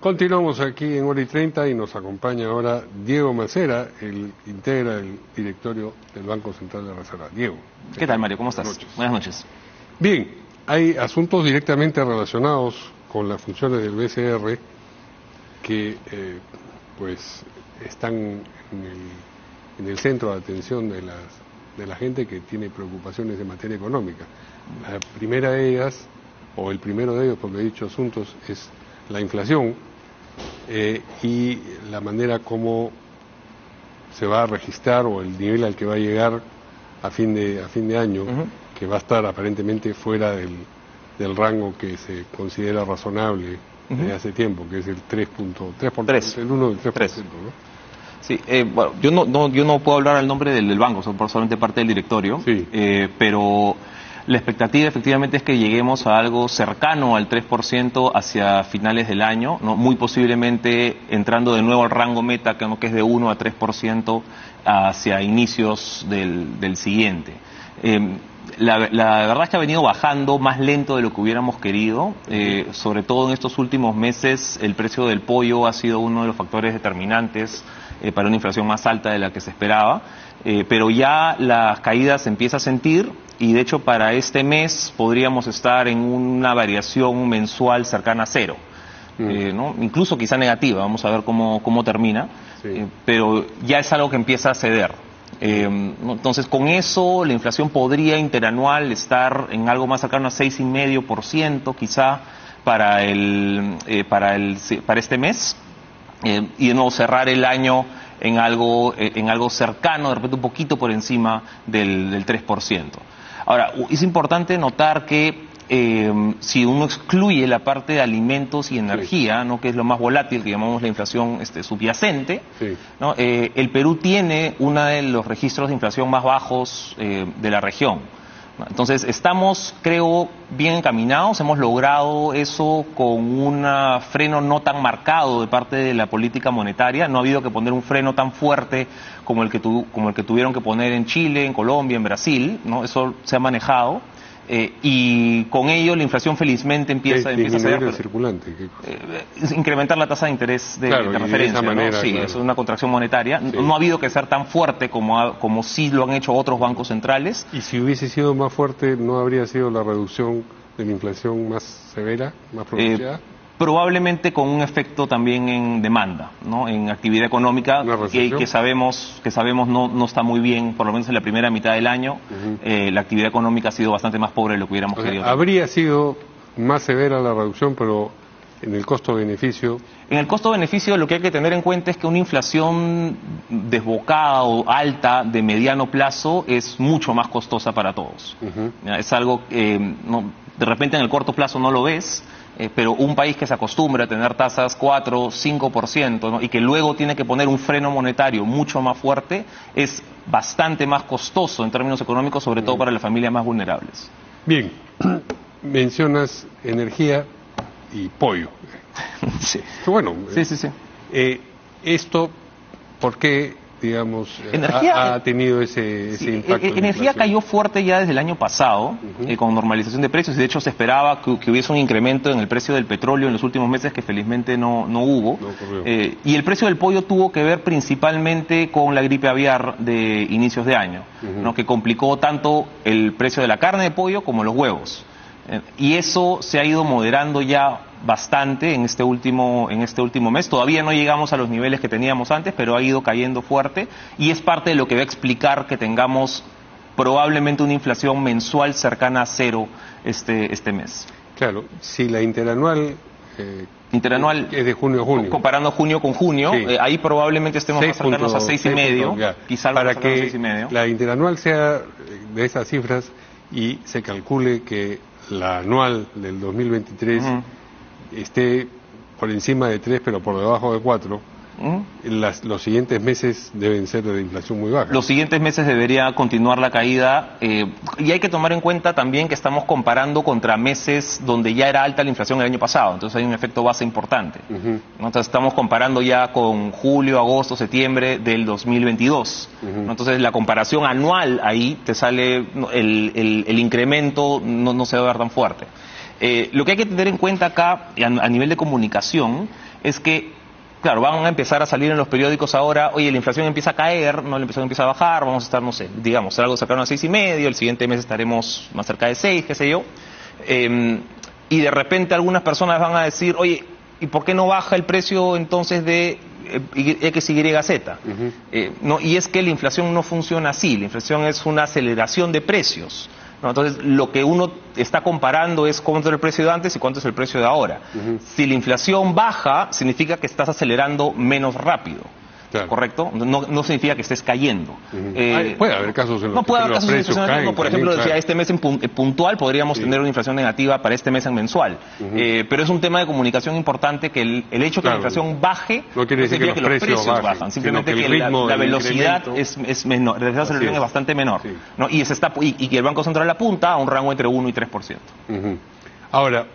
Continuamos aquí en Hora y 30 y nos acompaña ahora Diego Macera, integra el directorio del Banco Central de Reserva. Diego. ¿Qué tal, Mario? ¿Cómo estás? Buenas noches. Bien, hay asuntos directamente relacionados con las funciones del BCR que pues están en el centro de atención de la gente que tiene preocupaciones en materia económica. La primera de ellas, o el primero de ellos, porque he dicho asuntos, es la inflación y la manera como se va a registrar o el nivel al que va a llegar a fin de año, que va a estar aparentemente fuera del rango que se considera razonable desde hace tiempo, que es el 3.3%, el 1 del 3%, ¿no? Sí, bueno, yo no puedo hablar al nombre del banco, soy solamente parte del directorio, sí. Pero la expectativa efectivamente es que lleguemos a algo cercano al 3% hacia finales del año, ¿no? Muy posiblemente entrando de nuevo al rango meta, que es de 1 a 3% hacia inicios del siguiente. La verdad es que ha venido bajando más lento de lo que hubiéramos querido, sobre todo en estos últimos meses el precio del pollo ha sido uno de los factores determinantes para una inflación más alta de la que se esperaba, pero ya las caídas se empieza a sentir y de hecho para este mes podríamos estar en una variación mensual cercana a cero, ¿no? Incluso quizá negativa, vamos a ver cómo termina, sí. Pero ya es algo que empieza a ceder. Entonces con eso la inflación podría interanual estar en algo más cercano a 6,5% quizá para este mes, y de nuevo cerrar el año en algo cercano, de repente un poquito por encima del 3%. Ahora, es importante notar que si uno excluye la parte de alimentos y energía, ¿no?, que es lo más volátil, que llamamos la inflación subyacente, sí, ¿no? El Perú tiene uno de los registros de inflación más bajos de la región. Entonces estamos, creo, bien encaminados, hemos logrado eso con un freno no tan marcado de parte de la política monetaria, no ha habido que poner un freno tan fuerte como el que tuvieron que poner en Chile, en Colombia, en Brasil, ¿no? Eso se ha manejado. Y con ello la inflación felizmente empieza a ser el circulante, incrementar la tasa de interés de referencia, de esa manera, ¿no? Sí, claro. Es una contracción monetaria, sí. No ha habido que ser tan fuerte como sí lo han hecho otros bancos centrales. Y si hubiese sido más fuerte, ¿no habría sido la reducción de la inflación más severa, más pronunciada? Probablemente con un efecto también en demanda, ¿no?, en actividad económica que sabemos no está muy bien, por lo menos en la primera mitad del año. La actividad económica ha sido bastante más pobre de lo que hubiéramos querido. Habría sido más severa la reducción, pero en el costo-beneficio... En el costo-beneficio lo que hay que tener en cuenta es que una inflación desbocada o alta de mediano plazo es mucho más costosa para todos. Es algo que de repente en el corto plazo no lo ves, pero un país que se acostumbra a tener tasas 4, 5%, ¿no?, y que luego tiene que poner un freno monetario mucho más fuerte, es bastante más costoso en términos económicos, sobre todo para las familias más vulnerables. Bien, mencionas energía y pollo. Sí. Bueno, sí. Esto, ¿por qué, digamos, ha tenido ese impacto? Energía cayó fuerte ya desde el año pasado, con normalización de precios, y de hecho se esperaba que hubiese un incremento en el precio del petróleo en los últimos meses, que felizmente no hubo. Y el precio del pollo tuvo que ver principalmente con la gripe aviar de inicios de año, ¿no?, que complicó tanto el precio de la carne de pollo como los huevos. Y eso se ha ido moderando ya bastante en este último mes. Todavía no llegamos a los niveles que teníamos antes, pero ha ido cayendo fuerte y es parte de lo que va a explicar que tengamos probablemente una inflación mensual cercana a cero este mes. Claro, si la interanual es de junio a junio. Comparando junio con junio, sí. Ahí probablemente estemos más cercanos a 6,5, quizá algo para más cercano a que 6,5. La interanual sea de esas cifras y se calcule que la anual del 2023 esté por encima de 3 pero por debajo de 4, los siguientes meses deben ser de inflación muy baja. Los siguientes meses debería continuar la caída, y hay que tomar en cuenta también que estamos comparando contra meses donde ya era alta la inflación el año pasado, entonces hay un efecto base importante. Entonces estamos comparando ya con julio, agosto, septiembre del 2022. Entonces la comparación anual ahí te sale, el incremento no se va a ver tan fuerte. Lo que hay que tener en cuenta acá, a nivel de comunicación, es que, claro, van a empezar a salir en los periódicos ahora, oye, la inflación empieza a caer, no, la inflación empieza a bajar, vamos a estar, no sé, digamos, algo cercano a 6,5, el siguiente mes estaremos más cerca de 6, qué sé yo. Y de repente algunas personas van a decir, oye, ¿y por qué no baja el precio entonces de X, Y, Z? No, y es que la inflación no funciona así, la inflación es una aceleración de precios. ¿No? Entonces, lo que uno está comparando es cuánto es el precio de antes y cuánto es el precio de ahora. Si la inflación baja, significa que estás acelerando menos rápido. Claro. ¿Correcto? No significa que estés cayendo. Puede haber casos en los que los precios caen. Por ejemplo, claro. Este mes en puntual podríamos tener una inflación negativa para este mes en mensual. Pero es un tema de comunicación importante que el hecho que la inflación baje no quiere decir que los precios bajan. Simplemente que la velocidad es menor, la aceleración es bastante menor. Sí. ¿No? Y que el Banco Central apunta a un rango entre 1 y 3%. Ahora,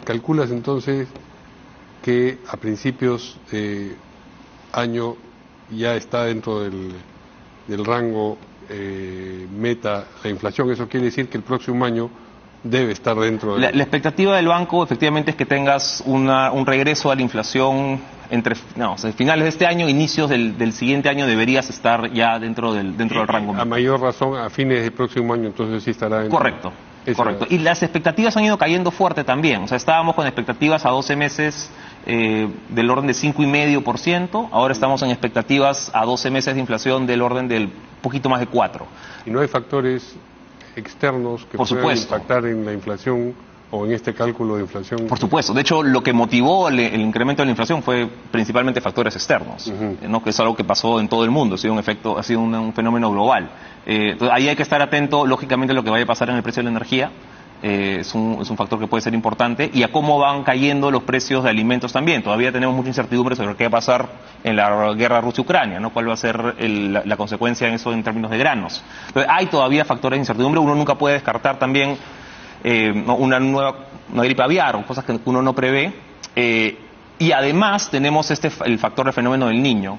calculas entonces que a principios de año ya está dentro del rango meta la inflación. Eso quiere decir que el próximo año debe estar dentro de... La expectativa del banco efectivamente es que tengas un regreso a la inflación finales de este año, inicios del siguiente año deberías estar ya dentro del rango meta. A mayor razón, a fines del próximo año entonces sí estará dentro. Correcto. Y las expectativas han ido cayendo fuerte también. O sea, estábamos con expectativas a 12 meses del orden de 5,5%. Ahora estamos en expectativas a 12 meses de inflación del orden del poquito más de 4%. ¿Y no hay factores externos que puedan impactar en la inflación o en este cálculo de inflación? Por supuesto. De hecho, lo que motivó el incremento de la inflación fue principalmente factores externos, ¿no? Que es algo que pasó en todo el mundo. Ha sido un fenómeno global. Entonces, ahí hay que estar atento, lógicamente, a lo que vaya a pasar en el precio de la energía. Es un factor que puede ser importante, y a cómo van cayendo los precios de alimentos también. Todavía tenemos mucha incertidumbre sobre qué va a pasar en la guerra Rusia-Ucrania, ¿no? Cuál va a ser la consecuencia en eso en términos de granos. Entonces, hay todavía factores de incertidumbre. Uno nunca puede descartar también una gripe aviar o cosas que uno no prevé. Y además tenemos el factor del fenómeno del Niño,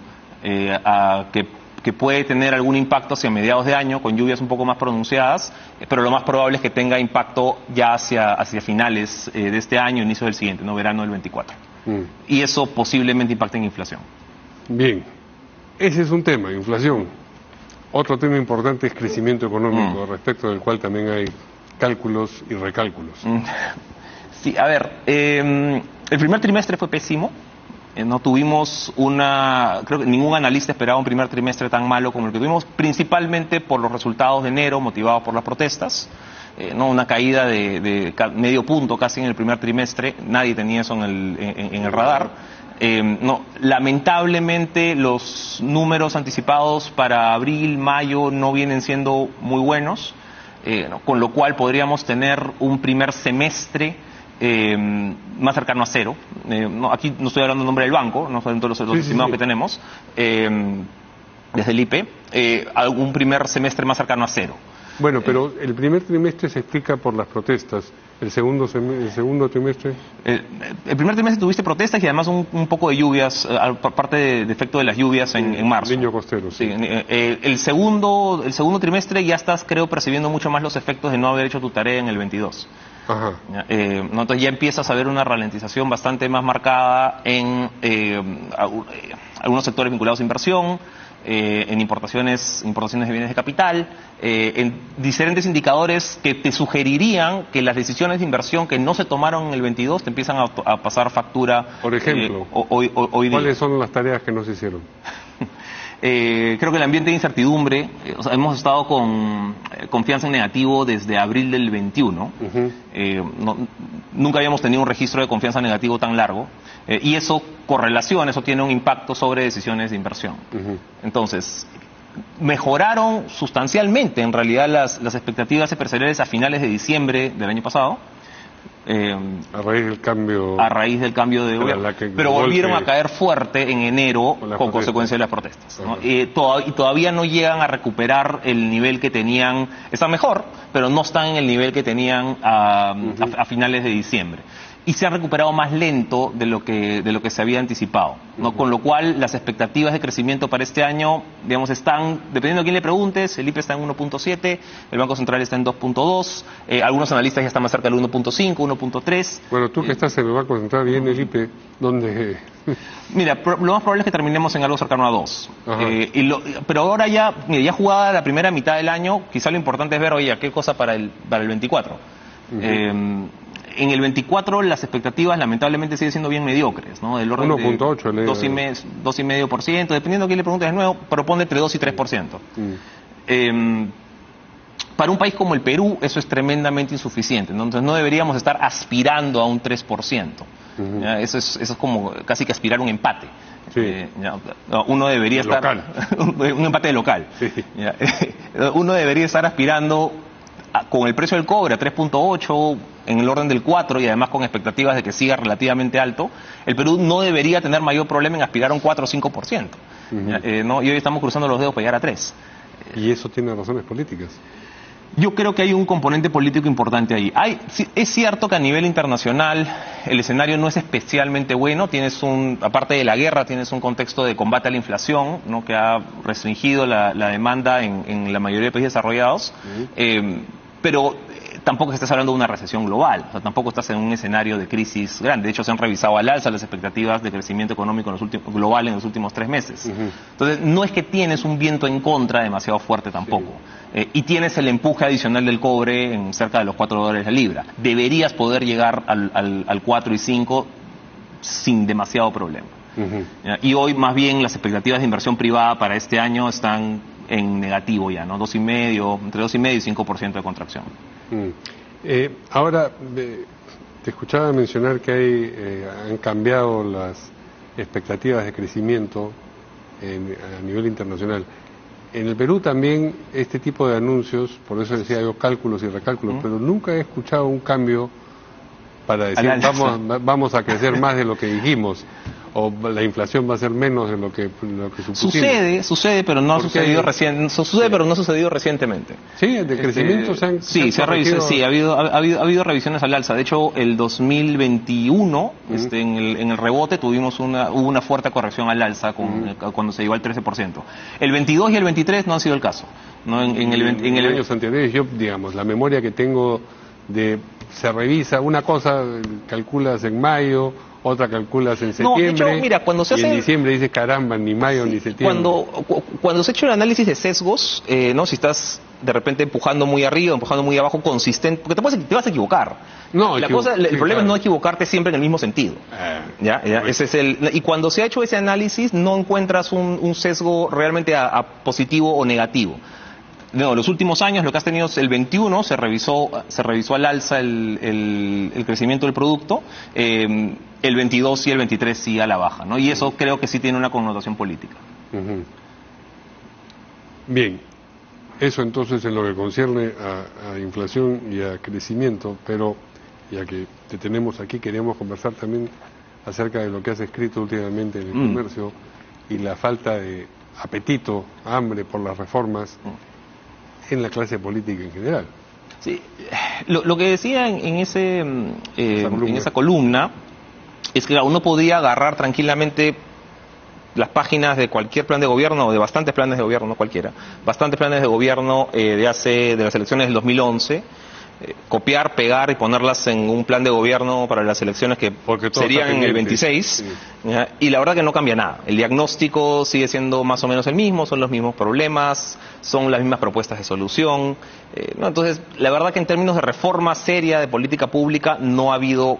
que puede tener algún impacto hacia mediados de año, con lluvias un poco más pronunciadas, pero lo más probable es que tenga impacto ya hacia finales de este año, inicio del siguiente, no verano del 24. Y eso posiblemente impacte en inflación. Bien, ese es un tema, inflación. Otro tema importante es crecimiento económico, respecto del cual también hay cálculos y recálculos. Sí, a ver, el primer trimestre fue pésimo. No tuvimos creo que ningún analista esperaba un primer trimestre tan malo como el que tuvimos, principalmente por los resultados de enero motivados por las protestas. Una caída de medio punto casi en el primer trimestre, nadie tenía eso en el radar. Lamentablemente los números anticipados para abril, mayo no vienen siendo muy buenos, con lo cual podríamos tener un primer semestre más cercano a cero. Aquí no estoy hablando en nombre del banco, no son todos los estimados que tenemos desde el IPE, algún primer semestre más cercano a cero. Bueno, pero el primer trimestre se explica por las protestas. ¿El segundo trimestre? El primer trimestre tuviste protestas y además un poco de lluvias, parte de efecto de las lluvias en marzo. Niño costero, sí. El segundo trimestre ya estás, creo, percibiendo mucho más los efectos de no haber hecho tu tarea en el 22. Ajá. Entonces ya empiezas a ver una ralentización bastante más marcada en algunos sectores vinculados a inversión, en importaciones de bienes de capital, en diferentes indicadores que te sugerirían que las decisiones de inversión que no se tomaron en el 22 te empiezan a pasar factura. Por ejemplo, hoy día. ¿Cuáles son las tareas que no se hicieron? Creo que el ambiente de incertidumbre, hemos estado con confianza en negativo desde abril del 21. Nunca habíamos tenido un registro de confianza negativo tan largo, y eso tiene un impacto sobre decisiones de inversión. Entonces, mejoraron sustancialmente en realidad las expectativas empresariales a finales de diciembre del año pasado. A raíz del cambio de gobierno, pero volvieron a caer fuerte en enero con consecuencia de las protestas, ¿no? Y todavía no llegan a recuperar el nivel que tenían. Están mejor, pero no están en el nivel que tenían a finales de diciembre. y se ha recuperado más lento de lo que se había anticipado, ¿no? Con lo cual las expectativas de crecimiento para este año, digamos, están, dependiendo de quién le preguntes, el IPE está en 1.7, el Banco Central está en 2.2, algunos analistas ya están más cerca del 1.5, 1.3. Bueno, tú que estás en el Banco Central y en el IPE, ¿dónde? Mira, lo más probable es que terminemos en algo cercano a 2. Pero ahora ya, mira, ya jugada la primera mitad del año, quizá lo importante es ver, oye, qué cosa para el 24. En el 24 las expectativas lamentablemente siguen siendo bien mediocres, ¿no? Del orden 1.8, de 2,5%, dependiendo de quién le preguntes de nuevo, propone entre 2 y 3%. Para un país como el Perú eso es tremendamente insuficiente, ¿no? Entonces no deberíamos estar aspirando a un 3%. Eso es como casi que aspirar a un empate. Sí. Uno debería estar... Local. Un empate local. Sí. Uno debería estar aspirando con el precio del cobre a 3.8, en el orden del 4 y además con expectativas de que siga relativamente alto, el Perú no debería tener mayor problema en aspirar a un 4 o 5%. ¿No? Y hoy estamos cruzando los dedos para llegar a 3. ¿Y eso tiene razones políticas? Yo creo que hay un componente político importante ahí. Es cierto que a nivel internacional el escenario no es especialmente bueno. Aparte de la guerra, tienes un contexto de combate a la inflación, ¿no? Que ha restringido la demanda en la mayoría de países desarrollados. Pero tampoco estás hablando de una recesión global, o sea, tampoco estás en un escenario de crisis grande. De hecho, se han revisado al alza las expectativas de crecimiento económico global en los últimos 3 meses. Entonces, no es que tienes un viento en contra demasiado fuerte tampoco. Y tienes el empuje adicional del cobre en cerca de los $4 la libra. Deberías poder llegar al 4 y 5 sin demasiado problema. Y hoy, más bien, las expectativas de inversión privada para este año están en negativo ya, ¿no? Entre 2,5 y 5% de contracción. Ahora, te escuchaba mencionar que han cambiado las expectativas de crecimiento a nivel internacional. En el Perú también este tipo de anuncios, por eso decía yo cálculos y recálculos, pero nunca he escuchado un cambio para decir vamos a crecer más de lo que dijimos, o la inflación va a ser menos de lo que supusimos. Sucede, pero no ha sucedido pero no ha sucedido recientemente. Sí, de crecimiento ha habido revisiones al alza. De hecho, el 2021, en el rebote hubo una fuerte corrección al alza cuando se llegó al 13%. El 22 y el 23 no han sido el caso. ¿No? En años anteriores, yo, digamos, la memoria que tengo se revisa, una cosa calculas en mayo, otra calculas en septiembre, de hecho, mira, cuando se hace... en diciembre dices caramba, ni mayo ni septiembre. Cuando se ha hecho el análisis de sesgos, ¿no? Si estás de repente empujando muy arriba, empujando muy abajo, consistente, porque te vas a equivocar. El problema es no equivocarte siempre en el mismo sentido. Ese es y cuando se ha hecho ese análisis no encuentras un sesgo realmente a positivo o negativo. No, los últimos años lo que has tenido es el 21, se revisó al alza el crecimiento del producto, el 22 y el 23 sí a la baja, ¿no? Y eso creo que sí tiene una connotación política. Bien, eso entonces en lo que concierne a inflación y a crecimiento, pero ya que te tenemos aquí, queríamos conversar también acerca de lo que has escrito últimamente en el comercio y la falta de apetito, hambre por las reformas en la clase política en general. Sí, lo que decía en esa columna es que uno podía agarrar tranquilamente las páginas de cualquier plan de gobierno, o de bastantes planes de gobierno, no cualquiera, bastantes planes de gobierno de las elecciones del 2011, copiar, pegar y ponerlas en un plan de gobierno para las elecciones que serían en el 26, y la verdad que no cambia nada. El diagnóstico sigue siendo más o menos el mismo, son los mismos problemas, son las mismas propuestas de solución. Entonces, la verdad que en términos de reforma seria de política pública no ha habido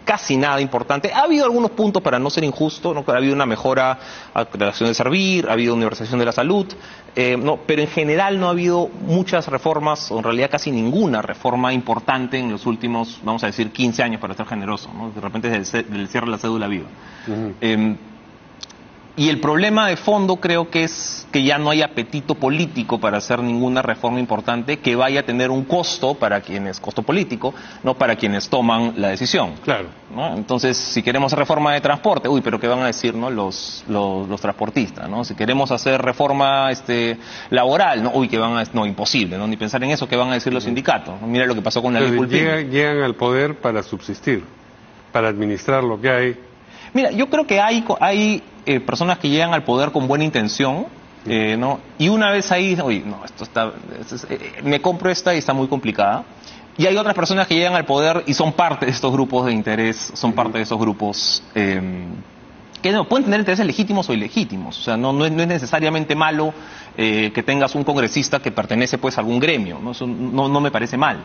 casi nada importante. Ha habido algunos puntos, para no ser injusto, ¿no? Ha habido una mejora a la acción de servir, ha habido universalización de la salud, pero en general no ha habido muchas reformas, o en realidad casi ninguna reforma importante en los últimos, vamos a decir, 15 años, para ser generoso, ¿no? De repente desde el cierre de la cédula viva. Y el problema de fondo creo que es que ya no hay apetito político para hacer ninguna reforma importante que vaya a tener un costo costo político, no para quienes toman la decisión. Claro. ¿No? Entonces, si queremos hacer reforma de transporte, pero ¿qué van a decir, no, los transportistas? ¿No? Si queremos hacer reforma laboral, no, imposible, ¿no? Ni pensar en eso, ¿qué van a decir los sindicatos? Mira lo que pasó con la ley Pulpín. Llegan al poder para subsistir. para administrar lo que hay. Mira, yo creo que hay personas que llegan al poder con buena intención, ¿no? Y una vez ahí, oye, no, me compro esta y está muy complicada. Y hay otras personas que llegan al poder y son parte de estos grupos de interés, son parte de esos grupos que no, pueden tener intereses legítimos o ilegítimos. O sea, no es necesariamente malo que tengas un congresista que pertenece pues a algún gremio, ¿no? Eso no me parece mal.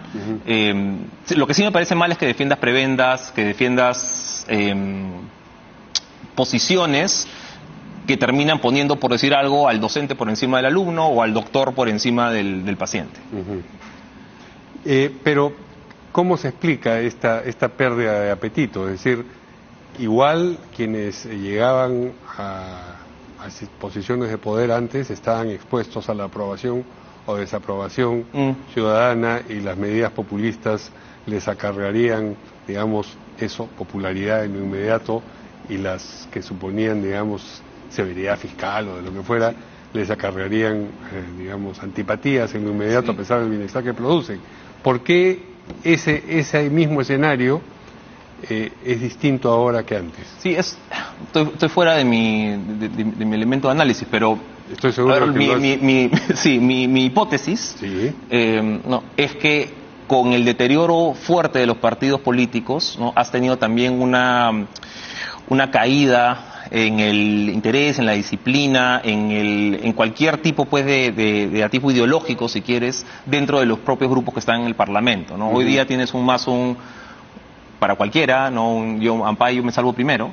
Lo que sí me parece mal es que defiendas prebendas, que defiendas posiciones que terminan poniendo, por decir algo, al docente por encima del alumno o al doctor por encima del paciente. Pero, ¿cómo se explica esta pérdida de apetito? Es decir, igual quienes llegaban a posiciones de poder antes estaban expuestos a la aprobación o desaprobación ciudadana, y las medidas populistas les acarrearían, digamos, popularidad en lo inmediato, y las que suponían, digamos, severidad fiscal o de lo que fuera, les acarrearían, digamos, antipatías en lo inmediato, a pesar del bienestar que producen. ¿Por qué ese mismo escenario es distinto ahora que antes? Sí, estoy fuera de mi elemento de análisis, pero estoy seguro que mi hipótesis no, es que con el deterioro fuerte de los partidos políticos, ¿no? Has tenido también una caída en el interés, en la disciplina, en cualquier tipo pues de atisbo ideológico, si quieres, dentro de los propios grupos que están en el Parlamento, ¿no? Hoy día tienes para cualquiera, ¿no? Yo me salvo primero,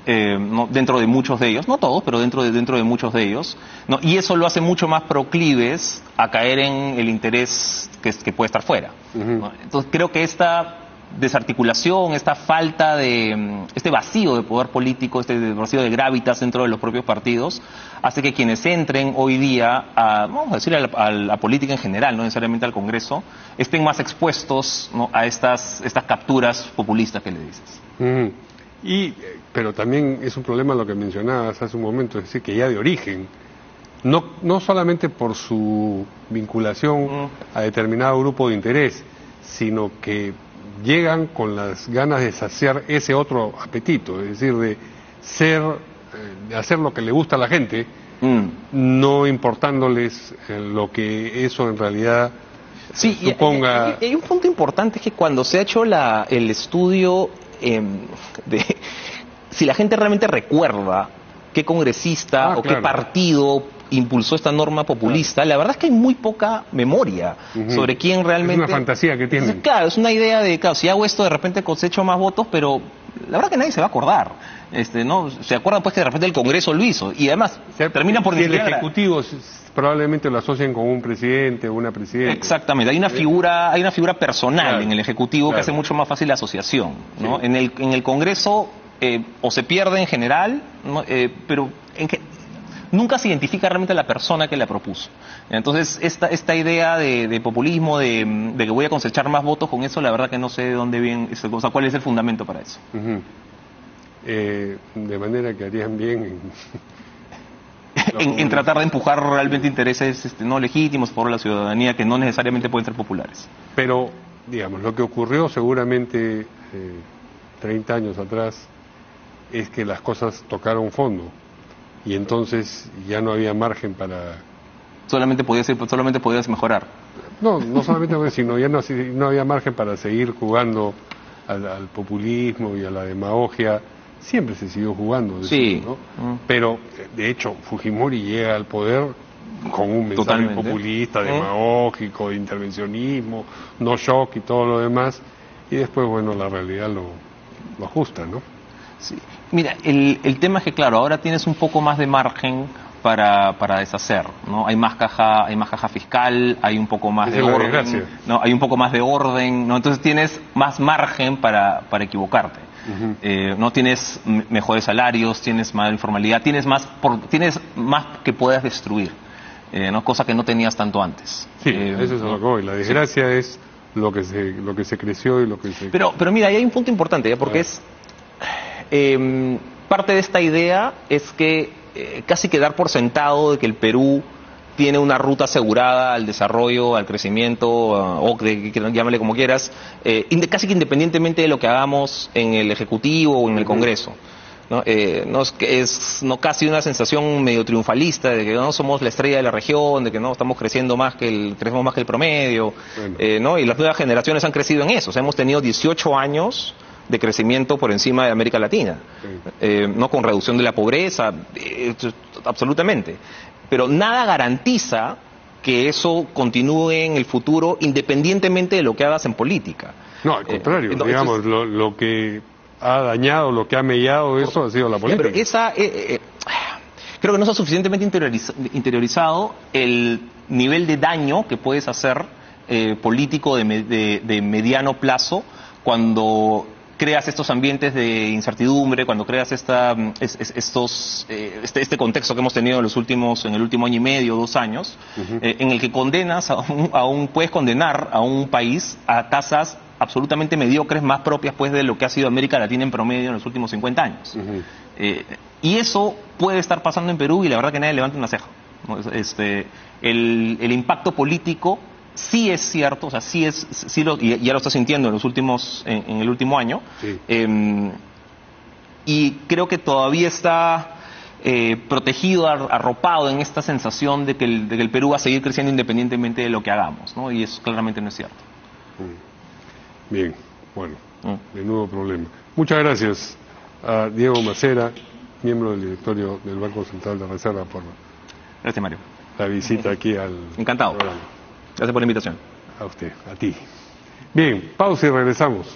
¿no? Dentro de muchos de ellos, no todos, pero dentro de muchos de ellos, ¿no? Y eso lo hace mucho más proclives a caer en el interés que puede estar fuera, ¿no? Entonces creo que esta desarticulación, esta falta este vacío de poder político, este vacío de gravitas dentro de los propios partidos, hace que quienes entren hoy día vamos a decir, a la política en general, no necesariamente al Congreso, estén más expuestos, ¿no? A estas capturas populistas que le dices. Pero también es un problema lo que mencionabas hace un momento, es decir, que ya de origen, no solamente por su vinculación a determinado grupo de interés, sino que llegan con las ganas de saciar ese otro apetito, es decir, de hacer lo que le gusta a la gente, no importándoles lo que eso en realidad suponga. Y hay un punto importante, es que cuando se ha hecho el estudio de si la gente realmente recuerda qué congresista o qué partido impulsó esta norma populista, la verdad es que hay muy poca memoria sobre quién realmente... Es una fantasía que tienen. Claro, es una idea de, si hago esto de repente cosecho más votos, pero la verdad que nadie se va a acordar. ¿No? Se acuerdan pues que de repente el Congreso lo hizo, y además termina por... Y el Ejecutivo probablemente lo asocien con un presidente o una presidenta. Exactamente, hay una figura personal en el Ejecutivo que hace mucho más fácil la asociación, ¿no? En el Congreso o se pierde en general, ¿no? Pero nunca se identifica realmente a la persona que la propuso. Entonces, esta idea de populismo, de que voy a cosechar más votos con eso, la verdad que no sé de dónde viene, o sea, cuál es el fundamento para eso. De manera que harían bien en tratar de empujar realmente intereses no legítimos por la ciudadanía, que no necesariamente pueden ser populares. Pero, digamos, lo que ocurrió seguramente 30 años atrás es que las cosas tocaron fondo. Y entonces ya no había margen para... Solamente podías mejorar. No solamente, sino ya no había margen para seguir jugando al populismo y a la demagogia. Siempre se siguió jugando. Sí. ¿No? Pero, de hecho, Fujimori llega al poder con un mensaje populista, demagógico, de intervencionismo, no shock y todo lo demás. Y después, bueno, la realidad lo ajusta, ¿no? Sí. Mira, el tema es que, claro, ahora tienes un poco más de margen para deshacer, ¿no? Hay más caja fiscal, hay un poco más de orden, ¿no? Hay un poco más de orden, ¿no? Entonces tienes más margen para equivocarte. No tienes mejores salarios, tienes más informalidad, tienes más que puedas destruir, ¿no? Cosa que no tenías tanto antes. Sí, eso es lo que voy. La desgracia es lo que se creció y lo que se... Pero mira, ahí hay un punto importante, porque es... parte de esta idea es que casi que dar por sentado de que el Perú tiene una ruta asegurada al desarrollo, al crecimiento, o llámale como quieras, casi que independientemente de lo que hagamos en el Ejecutivo o en el Congreso. ¿No? Es casi una sensación medio triunfalista de que no somos la estrella de la región, de que no estamos crecemos más que el promedio, ¿no? Y las nuevas generaciones han crecido en eso. O sea, hemos tenido 18 años de crecimiento por encima de América Latina, no con reducción de la pobreza, absolutamente. Pero nada garantiza que eso continúe en el futuro independientemente de lo que hagas en política. No, al contrario, digamos, lo que ha dañado, lo que ha mellado eso ha sido la política. Pero creo que no está suficientemente interiorizado el nivel de daño que puedes hacer político de mediano plazo cuando creas estos ambientes de incertidumbre, cuando creas este contexto que hemos tenido en el último año y medio, 2 años, en el que condenas puedes condenar a un país a tasas absolutamente mediocres, más propias pues de lo que ha sido América Latina en promedio en los últimos 50 años. Y eso puede estar pasando en Perú y la verdad que nadie levanta una ceja, ¿no? El impacto político sí es cierto, o sea, y ya lo está sintiendo en el último año, y creo que todavía está protegido, arropado en esta sensación de que el Perú va a seguir creciendo independientemente de lo que hagamos, ¿no? Y eso claramente no es cierto. Bien, bueno, menudo problema. Muchas gracias a Diego Macera, miembro del directorio del Banco Central de Reserva, por Gracias, Mario. la visita aquí al Encantado. programa. Gracias por la invitación. A usted, a ti. Bien, pausa y regresamos.